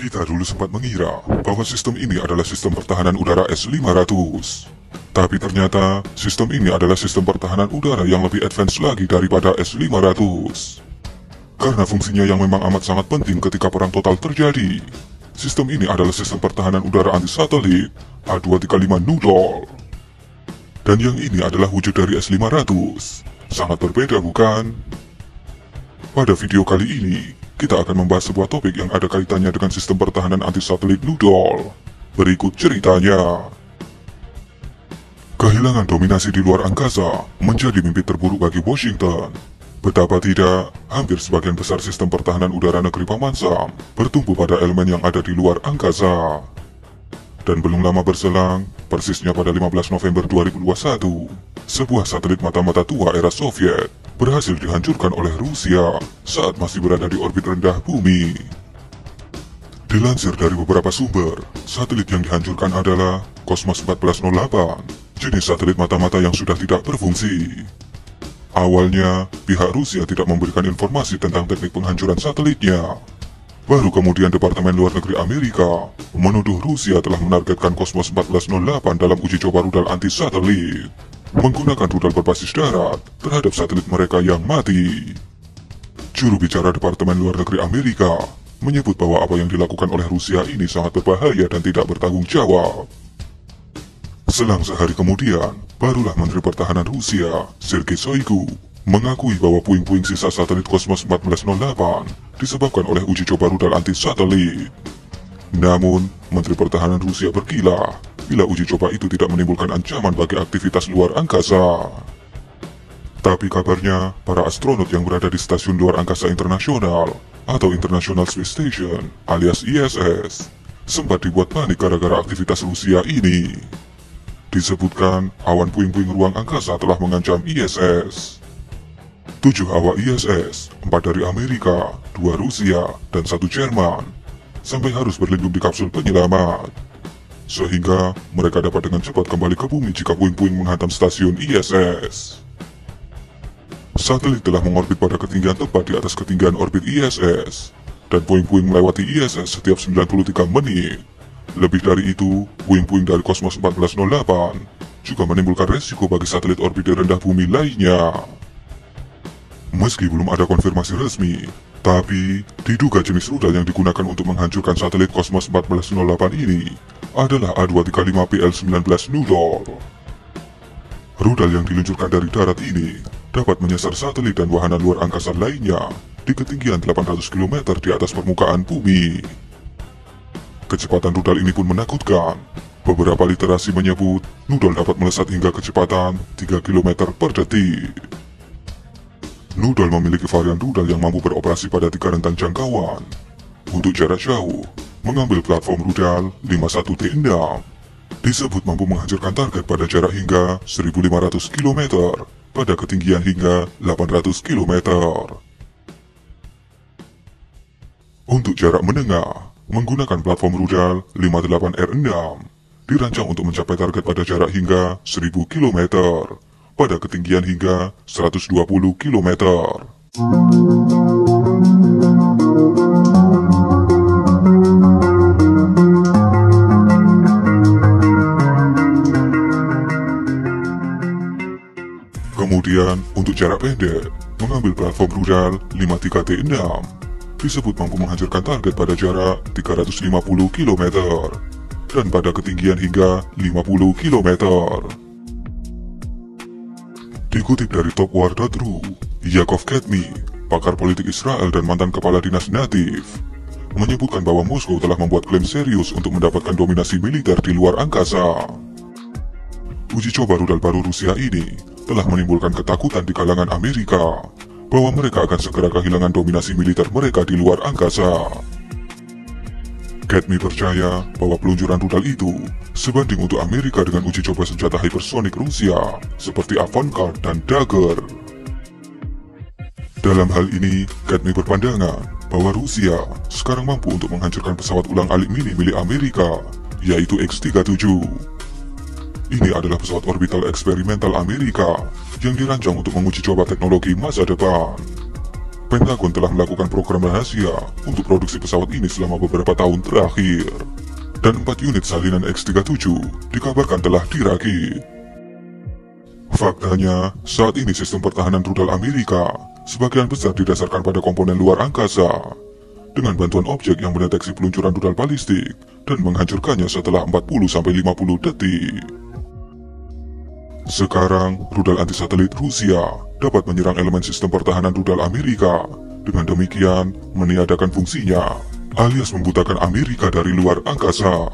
Kita dulu sempat mengira bahwa sistem ini adalah sistem pertahanan udara S-500. Tapi ternyata sistem ini adalah sistem pertahanan udara yang lebih advance lagi daripada S-500. Karena fungsinya yang memang amat sangat penting ketika perang total terjadi. Sistem ini adalah sistem pertahanan udara anti-satelit A235 Noodle. Dan yang ini adalah wujud dari S-500. Sangat berbeda bukan? Pada video kali ini, kita akan membahas sebuah topik yang ada kaitannya dengan sistem pertahanan anti-satelit Noodle. Berikut ceritanya. Kehilangan dominasi di luar angkasa menjadi mimpi terburuk bagi Washington. Betapa tidak, hampir sebagian besar sistem pertahanan udara negeri Paman Sam bertumpu pada elemen yang ada di luar angkasa. Dan belum lama berselang, persisnya pada 15 November 2021, sebuah satelit mata-mata tua era Soviet berhasil dihancurkan oleh Rusia saat masih berada di orbit rendah bumi. Dilansir dari beberapa sumber, satelit yang dihancurkan adalah Cosmos 1408, jenis satelit mata-mata yang sudah tidak berfungsi. Awalnya, pihak Rusia tidak memberikan informasi tentang teknik penghancuran satelitnya. Baru kemudian Departemen Luar Negeri Amerika menuduh Rusia telah menargetkan Cosmos 1408 dalam uji coba rudal anti-satelit, menggunakan rudal berbasis darat terhadap satelit mereka yang mati. Juru bicara Departemen Luar Negeri Amerika menyebut bahwa apa yang dilakukan oleh Rusia ini sangat berbahaya dan tidak bertanggung jawab. Selang sehari kemudian, barulah Menteri Pertahanan Rusia, Sergei Shoigu, mengakui bahwa puing-puing sisa satelit Cosmos 1408 disebabkan oleh uji coba rudal anti-satelit. Namun, Menteri Pertahanan Rusia berkilah bila uji coba itu tidak menimbulkan ancaman bagi aktivitas luar angkasa. Tapi kabarnya, para astronot yang berada di Stasiun Luar Angkasa Internasional atau International Space Station alias ISS sempat dibuat panik gara-gara aktivitas Rusia ini. Disebutkan awan puing-puing ruang angkasa telah mengancam ISS. 7 awak ISS, 4 dari Amerika, 2 Rusia, dan 1 Jerman, sampai harus berlindung di kapsul penyelamat. Sehingga mereka dapat dengan cepat kembali ke bumi jika puing-puing menghantam stasiun ISS. Satelit telah mengorbit pada ketinggian tepat di atas ketinggian orbit ISS, dan puing-puing melewati ISS setiap 93 menit. Lebih dari itu, puing-puing dari Cosmos 1408 juga menimbulkan resiko bagi satelit orbit di rendah bumi lainnya. Meski belum ada konfirmasi resmi, tapi diduga jenis rudal yang digunakan untuk menghancurkan satelit Cosmos 1408 ini adalah A235PL-19 Noodle. Rudal yang diluncurkan dari darat ini dapat menyasar satelit dan wahana luar angkasa lainnya di ketinggian 800 km di atas permukaan bumi. Kecepatan rudal ini pun menakutkan. Beberapa literasi menyebut Noodle dapat melesat hingga kecepatan 3 km per detik. Noodle memiliki varian rudal yang mampu beroperasi pada 3 rentang jangkauan. Untuk jarak jauh, mengambil platform rudal 51T6 disebut mampu menghancurkan target pada jarak hingga 1500 km pada ketinggian hingga 800 km. Untuk jarak menengah, menggunakan platform rudal 58R6 dirancang untuk mencapai target pada jarak hingga 1000 km pada ketinggian hingga 120 km. Kemudian untuk jarak pendek, mengambil platform rudal 53T6 disebut mampu menghancurkan target pada jarak 350 km dan pada ketinggian hingga 50 km. Dikutip dari topwar.ru, Yakov Kedmi, pakar politik Israel dan mantan kepala dinas Natif, menyebutkan bahwa Moskow telah membuat klaim serius untuk mendapatkan dominasi militer di luar angkasa. Uji coba rudal baru Rusia ini telah menimbulkan ketakutan di kalangan Amerika bahwa mereka akan segera kehilangan dominasi militer mereka di luar angkasa. Kedmi percaya bahwa peluncuran rudal itu sebanding untuk Amerika dengan uji coba senjata hypersonic Rusia seperti Avangard dan Dagger. Dalam hal ini, Kedmi berpandangan bahwa Rusia sekarang mampu untuk menghancurkan pesawat ulang-alik mini milik Amerika, yaitu X-37. Ini adalah pesawat orbital eksperimental Amerika yang dirancang untuk menguji coba teknologi masa depan. Pentagon telah melakukan program rahasia untuk produksi pesawat ini selama beberapa tahun terakhir. Dan 4 unit salinan X-37 dikabarkan telah dirakit. Faktanya, saat ini sistem pertahanan rudal Amerika sebagian besar didasarkan pada komponen luar angkasa, dengan bantuan objek yang mendeteksi peluncuran rudal balistik dan menghancurkannya setelah 40-50 detik. Sekarang, rudal anti-satelit Rusia dapat menyerang elemen sistem pertahanan rudal Amerika, dengan demikian meniadakan fungsinya, alias membutakan Amerika dari luar angkasa.